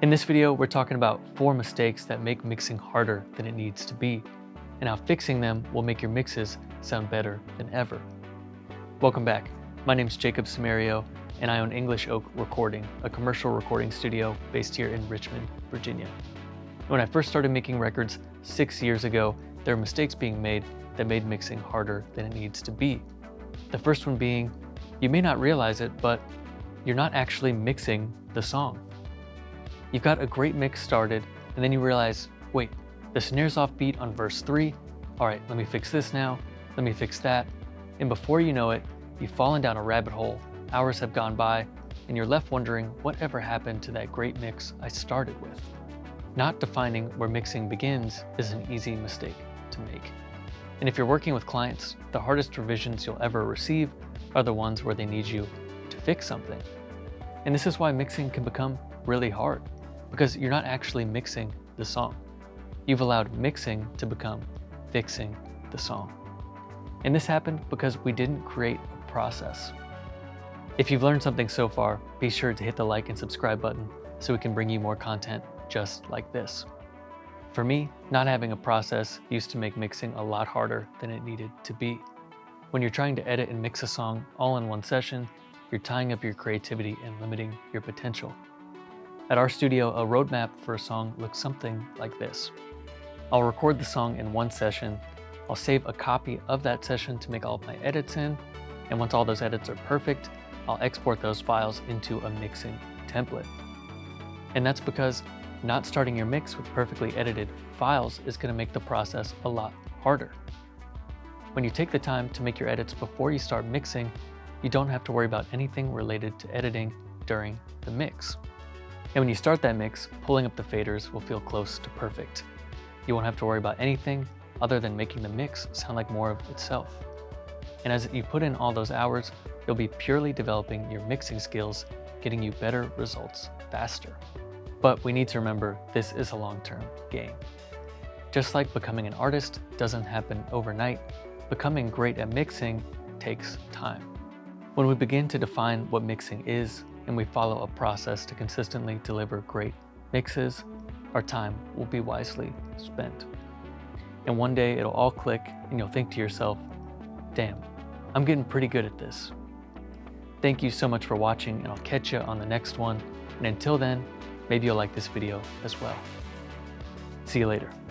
In this video, we're talking about 4 mistakes that make mixing harder than it needs to be, and how fixing them will make your mixes sound better than ever. Welcome back. My name is Jacob Samario, and I own English Oak Recording, a commercial recording studio based here in Richmond, Virginia. When I first started making records 6 years ago, there were mistakes being made that made mixing harder than it needs to be. The first one being, you may not realize it, but you're not actually mixing the song. You've got a great mix started, and then you realize, wait, the snare's off beat on verse 3. All right, let me fix this now. Let me fix that. And before you know it, you've fallen down a rabbit hole. Hours have gone by, and you're left wondering whatever happened to that great mix I started with. Not defining where mixing begins is an easy mistake to make. And if you're working with clients, the hardest revisions you'll ever receive are the ones where they need you to fix something. And this is why mixing can become really hard, because you're not actually mixing the song. You've allowed mixing to become fixing the song. And this happened because we didn't create a process. If you've learned something so far, be sure to hit the like and subscribe button so we can bring you more content just like this. For me, not having a process used to make mixing a lot harder than it needed to be. When you're trying to edit and mix a song all in one session, you're tying up your creativity and limiting your potential. At our studio, a roadmap for a song looks something like this. I'll record the song in one session, I'll save a copy of that session to make all of my edits in, and once all those edits are perfect, I'll export those files into a mixing template. And that's because not starting your mix with perfectly edited files is going to make the process a lot harder. When you take the time to make your edits before you start mixing, you don't have to worry about anything related to editing during the mix. And when you start that mix, pulling up the faders will feel close to perfect. You won't have to worry about anything other than making the mix sound like more of itself. And as you put in all those hours, you'll be purely developing your mixing skills, getting you better results faster. But we need to remember this is a long-term game. Just like becoming an artist doesn't happen overnight, becoming great at mixing takes time. When we begin to define what mixing is, and we follow a process to consistently deliver great mixes, our time will be wisely spent. And one day it'll all click and you'll think to yourself, damn, I'm getting pretty good at this. Thank you so much for watching, and I'll catch you on the next one. And until then, maybe you'll like this video as well. See you later.